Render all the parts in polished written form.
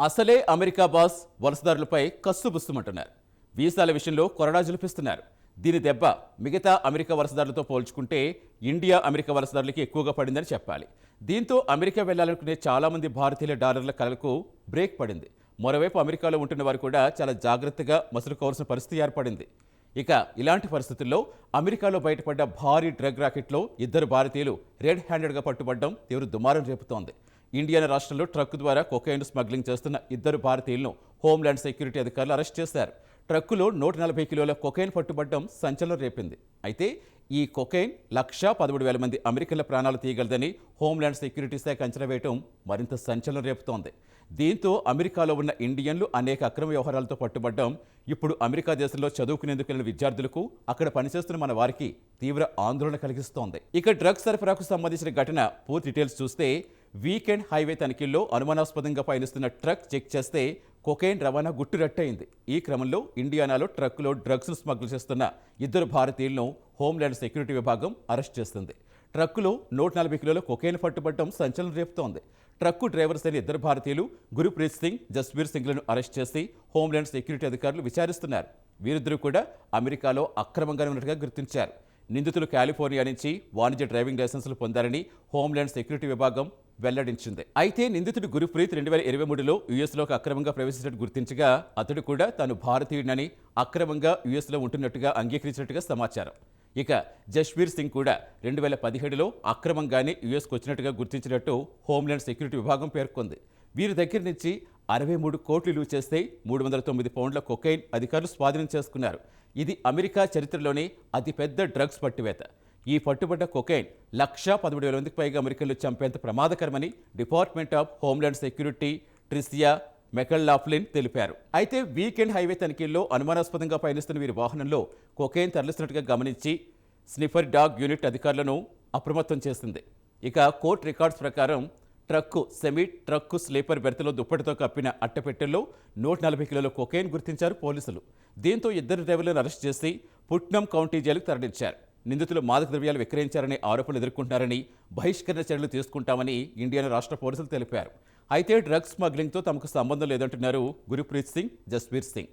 అసలే America boss వలసదారులపై కస్సుబుస్సుమంటున్నారు. వీసాల విషయంలో కొరడా జులిపిస్తున్నారు. దీని దెబ్బ మిగతా అమెరికా వలసదారులతో పోల్చుకుంటే ఇండియా అమెరికా వలసదారులకి ఎక్కువగా పడిందని చెప్పాలి. దీంతో అమెరికా వెళ్లాలనుకునే చాలామంది భారతీయుల డాలర్ల కలలకు బ్రేక్ పడింది. మరోవైపు అమెరికాలో ఉంటున్న వారు కూడా చాలా జాగ్రత్తగా మసులుకోవాల్సిన పరిస్థితి ఏర్పడింది. ఇక ఇలాంటి పరిస్థితుల్లో అమెరికాలో బయటపడ్డ భారీ డ్రగ్ రాకెట్లో ఇద్దరు భారతీయులు రెడ్ హ్యాండెడ్గా పట్టుబడడం తీవ్ర దుమారం రేపుతోంది. ఇండియానా రాష్ట్రంలో ట్రక్కు ద్వారా కొకైన్ స్మగ్లింగ్ చేస్తున్న ఇద్దరు భారతీయులను హోంల్యాండ్ సెక్యూరిటీ అధికారులు అరెస్ట్ చేశారు. ట్రక్కులో 140 కిలోల కొకైన్ పట్టుబడడం సంచలనం రేపింది. అయితే ఈ కొకైన్ 1,13,000 మంది అమెరికన్ల ప్రాణాలు తీయగలదని హోంల్యాండ్ సెక్యూరిటీ శాఖ అంచనా వేయడం మరింత సంచలనం రేపుతోంది. దీంతో అమెరికాలో ఉన్న ఇండియన్లు అనేక అక్రమ వ్యవహారాలతో పట్టుబడ్డం ఇప్పుడు అమెరికా దేశంలో చదువుకునేందుకు వెళ్లిన విద్యార్థులకు, అక్కడ పనిచేస్తున్న మన వారికి తీవ్ర ఆందోళన కలిగిస్తోంది. ఇక డ్రగ్స్ సరఫరాకు సంబంధించిన ఘటన పూర్తి డీటెయిల్స్ చూస్తే, వీకెండ్ హైవే తనిఖీల్లో అనుమానాస్పదంగా పయనిస్తున్న ట్రక్ చెక్ చేస్తే కొకైన్ రవాణా గుట్టురట్టయింది. ఈ క్రమంలో ఇండియానాలో ట్రక్కులో డ్రగ్స్ స్మగ్ల్ చేస్తున్న ఇద్దరు భారతీయులను హోంల్యాండ్ సెక్యూరిటీ విభాగం అరెస్ట్ చేస్తుంది. ట్రక్కులో 140 కిలోల కొకైన్ పట్టుబడడం సంచలనం రేపుతోంది. ట్రక్కు డ్రైవర్స్ అయిన ఇద్దరు భారతీయులు గురుప్రీత్ సింగ్, జస్బీర్ సింగ్లను అరెస్ట్ చేసి హోంల్యాండ్ సెక్యూరిటీ అధికారులు విచారిస్తున్నారు. వీరిద్దరూ కూడా అమెరికాలో అక్రమంగానే ఉన్నట్టుగా గుర్తించారు. నిందితులు కాలిఫోర్నియా నుంచి వాణిజ్య డ్రైవింగ్ లైసెన్సులు పొందారని హోంల్యాండ్ సెక్యూరిటీ విభాగం వెల్లడించింది. అయితే నిందితుడు గురుప్రీత్ 2023లో యుఎస్లోకి అక్రమంగా ప్రవేశించినట్టు గుర్తించగా, అతడు కూడా తాను భారతీయుడినని అక్రమంగా యుఎస్లో ఉంటున్నట్టుగా అంగీకరించినట్టుగా సమాచారం. ఇక జస్బీర్ సింగ్ కూడా 2017లో అక్రమంగానే యుఎస్కు వచ్చినట్టుగా గుర్తించినట్టు హోంల్యాండ్ సెక్యూరిటీ విభాగం పేర్కొంది. వీరి దగ్గర నుంచి 63 కోట్లు విలువ చేస్తే 309 పౌండ్ల కొకైన్ అధికారులు స్వాధీనం చేసుకున్నారు. ఇది అమెరికా చరిత్రలోనే అతిపెద్ద డ్రగ్స్ పట్టివేత. ఈ పట్టుబడ్డ కొకైన్ 1,13,000 మందికి పైగా అమెరికన్లు చంపేంత ప్రమాదకరమని డిపార్ట్మెంట్ ఆఫ్ హోంల్యాండ్ సెక్యూరిటీ ట్రిసియా మెకల్లాఫ్లిన్ తెలిపారు. అయితే వీకెండ్ హైవే తనిఖీల్లో అనుమానాస్పదంగా పయనిస్తున్న వీరి వాహనంలో కొకైన్ తరలిస్తున్నట్టుగా గమనించి స్నిఫర్ డాగ్ యూనిట్ అధికారులను అప్రమత్తం చేసింది. ఇక కోర్టు రికార్డ్స్ ప్రకారం ట్రక్కు స్లీపర్ బెర్త్లో దుప్పటితో కప్పిన అట్టపెట్టెల్లో 140 కిలోల కొకైన్ గుర్తించారు పోలీసులు. దీంతో ఇద్దరు డ్రైవర్లను అరెస్ట్ చేసి పుట్నం కౌంటీ జైలుకు తరలించారు. నిందితులు మాదక ద్రవ్యాలు విక్రయించారనే ఆరోపణలు ఎదుర్కొంటున్నారని, బహిష్కరణ చర్యలు తీసుకుంటామని ఇండియానా రాష్ట్ర పోలీసులు తెలిపారు. అయితే డ్రగ్స్ స్మగ్లింగ్తో తమకు సంబంధం లేదంటున్నారు గురుప్రీత్ సింగ్, జస్బీర్ సింగ్.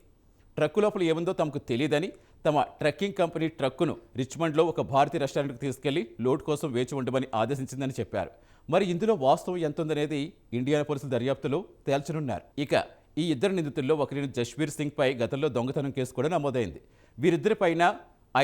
ట్రక్కు లోపల ఏముందో తమకు తెలియదని, తమ ట్రక్కింగ్ కంపెనీ ట్రక్కును రిచ్మండ్లో ఒక భారతీయ రెస్టారెంట్కు తీసుకెళ్లి లోడ్ కోసం వేచి ఉండమని ఆదేశించిందని చెప్పారు. మరి ఇందులో వాస్తవం ఎంతుందనేది ఇండియానా పోలీసుల దర్యాప్తులో తేల్చనున్నారు. ఇక ఈ ఇద్దరు నిందితుల్లో ఒకరిని జస్బీర్ సింగ్ పై గతంలో దొంగతనం కేసు కూడా నమోదైంది. వీరిద్దరిపైన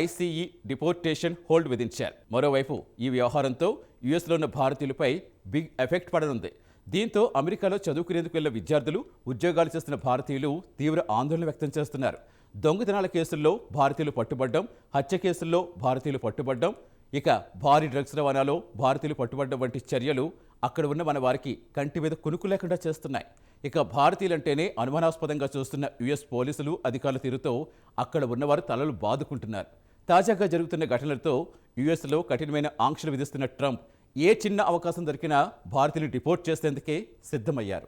ఐసీఈ డిపోర్టేషన్ హోల్డ్ విధించారు. మరోవైపు ఈ వ్యవహారంతో యుఎస్లో ఉన్న భారతీయులపై బిగ్ ఎఫెక్ట్ పడనుంది. దీంతో అమెరికాలో చదువుకునేందుకు వెళ్లిన విద్యార్థులు, ఉద్యోగాలు చేస్తున్న భారతీయులు తీవ్ర ఆందోళన వ్యక్తం చేస్తున్నారు. దొంగతనాల కేసుల్లో భారతీయులు పట్టుబడ్డం, హత్య కేసుల్లో భారతీయులు పట్టుబడ్డం, ఇక భారీ డ్రగ్స్ రవాణాలో భారతీయులు పట్టుబడ్డం వంటి చర్యలు అక్కడ ఉన్న మన వారికి కంటి మీద కునుకు లేకుండా చేస్తున్నాయి. ఇక భారతీయులంటేనే అనుమానాస్పదంగా చూస్తున్న యుఎస్ పోలీసులు, అధికారుల తీరుతో అక్కడ ఉన్నవారు తలలు బాదుకుంటున్నారు. తాజాగా జరుగుతున్న ఘటనలతో యుఎస్లో కఠినమైన ఆంక్షలు విధిస్తున్న ట్రంప్ ఏ చిన్న అవకాశం దొరికినా భారతీయులు డిపోర్ట్ చేసేందుకే సిద్ధమయ్యారు.